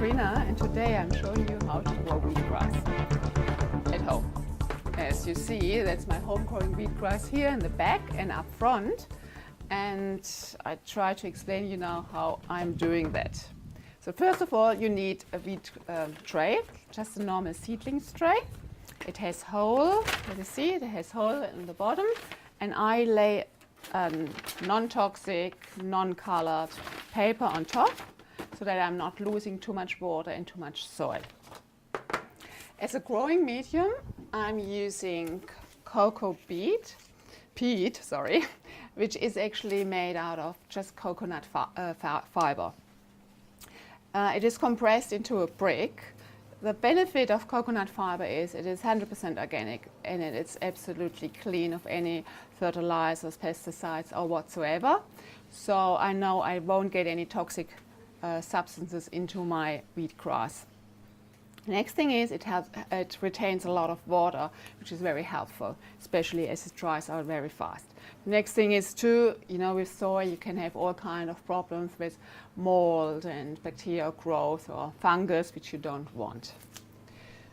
Katrina, and today I'm showing you how to grow wheatgrass at home. As you see, that's my home-growing wheatgrass here in the back and up front, and I try to explain you now how I'm doing that. So first of all, you need a wheat tray, just a normal seedlings tray. It has hole, as you see, it has hole in the bottom, and I lay non-toxic, non-colored paper on top so that I'm not losing too much water and too much soil. As a growing medium, I'm using cocoa peat, which is actually made out of just coconut fiber. It is compressed into a brick. The benefit of coconut fiber is it is 100% organic and it's absolutely clean of any fertilizers, pesticides or whatsoever. So I know I won't get any toxic substances into my wheatgrass. Next thing is it retains a lot of water, which is very helpful, especially as it dries out very fast. Next thing is too, with soil you can have all kinds of problems with mold and bacterial growth or fungus, which you don't want.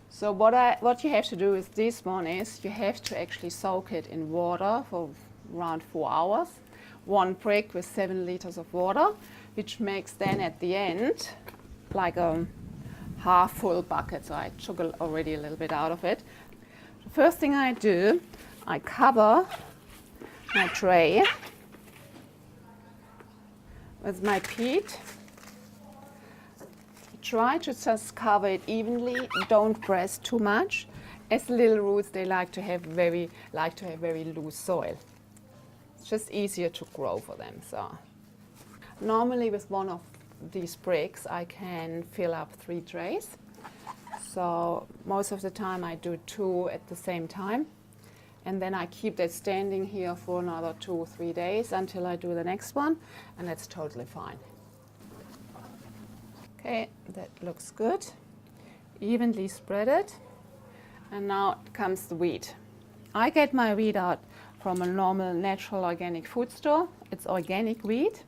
So what you have to do is this one is you have to actually soak it in water for around 4 hours. One brick with 7 liters of water, which makes then at the end like a half full bucket. So I took already a little bit out of it. The first thing I do, I cover my tray with my peat. Try to just cover it evenly. Don't press too much, as little roots they like to have very loose soil. It's just easier to grow for them. So normally with one of these bricks I can fill up 3 trays. So most of the time I do 2 at the same time, and then I keep that standing here for another 2 or 3 days until I do the next one, and that's totally fine. Okay, that looks good. Evenly spread it, and now comes the wheat. I get my wheat out from a normal natural organic food store. It's organic wheat,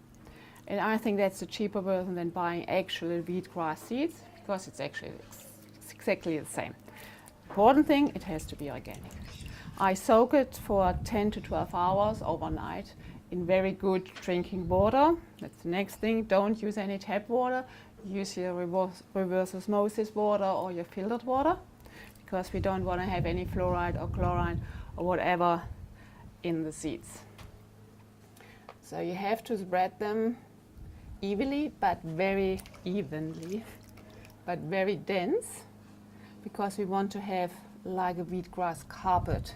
and I think that's a cheaper version than buying actual wheatgrass seeds, because it's exactly the same. Important thing, it has to be organic. I soak it for 10 to 12 hours overnight in very good drinking water. That's the next thing. Don't use any tap water. Use your reverse osmosis water or your filtered water, because we don't want to have any fluoride or chloride or whatever in the seeds. So you have to spread them evenly, but very dense, because we want to have like a wheatgrass carpet.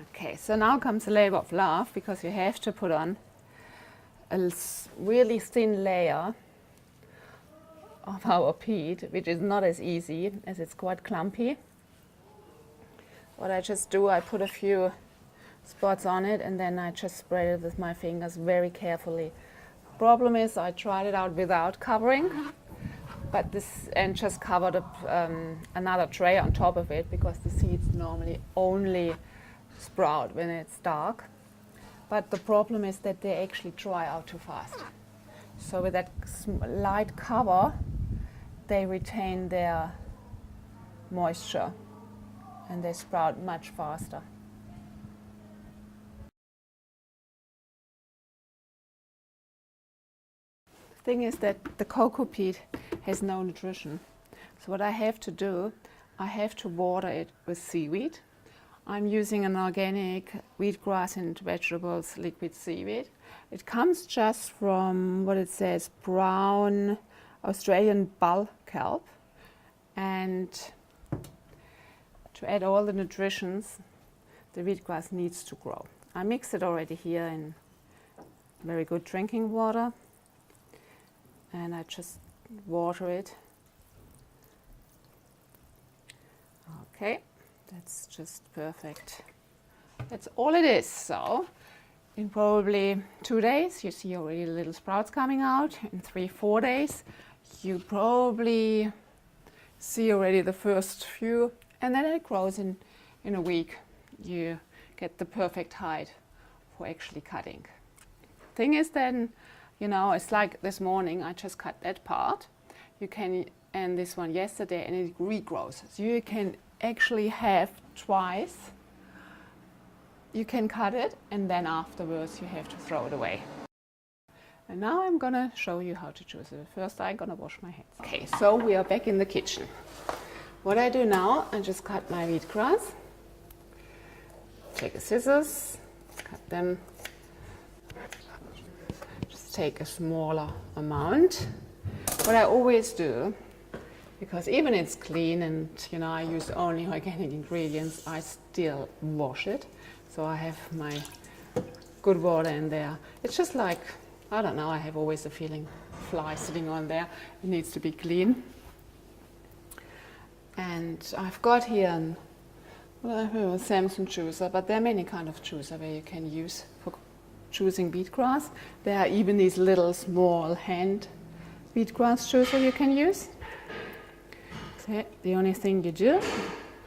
Okay, so now comes the labor of love, because you have to put on a really thin layer of our peat, which is not as easy as it's quite clumpy. What I just do, I put a few spots on it and then I just spread it with my fingers very carefully. Problem is I tried it out without covering, and just covered another tray on top of it, because the seeds normally only sprout when it's dark. But the problem is that they actually dry out too fast. So with that light cover, they retain their moisture and they sprout much faster. The thing is that the cocoa peat has no nutrition. So what I have to do, I have to water it with seaweed. I'm using an organic wheatgrass and vegetables liquid seaweed. It comes just from what it says, brown Australian bull kelp. And to add all the nutritions the wheatgrass needs to grow. I mix it already here in very good drinking water, and I just water it. Okay. That's just perfect. That's all it is. So in probably 2 days you see already little sprouts coming out. In 3-4 days you probably see already the first few, and then it grows in a week. You get the perfect height for actually cutting. thing is then, you know, it's like this morning I just cut that part. You can, and this one yesterday, and it regrows. So you can actually have twice. You can cut it, and then afterwards you have to throw it away. And now I'm gonna show you how to choose it. First I'm gonna wash my hands. Okay, so we are back in the kitchen. What I do now, I just cut my wheatgrass. Take a scissors, cut them. Just take a smaller amount. What I always do, because even it's clean and you know I use only organic ingredients, I still wash it. So I have my good water in there. It's just like, I don't know, I have always a feeling fly sitting on there. It needs to be clean. And I've got here a Samson juicer, but there are many kind of juicer where you can use for choosing wheatgrass. There are even these little small hand wheatgrass juicer you can use. So the only thing you do,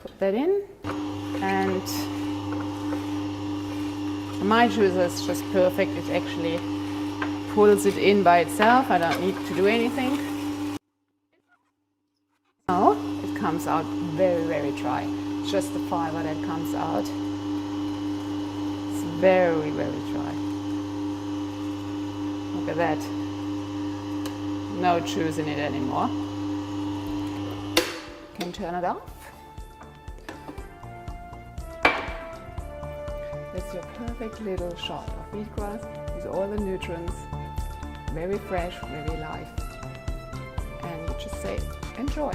put that in, and my juicer is just perfect. It actually pulls it in by itself. I don't need to do anything. Now it comes out very, very dry. It's just the fiber that comes out. It's very, very dry. Look at that. No juice in it anymore. You can turn it off. That's your perfect little shot of wheatgrass with all the nutrients. Very fresh, very live. And you just say, enjoy.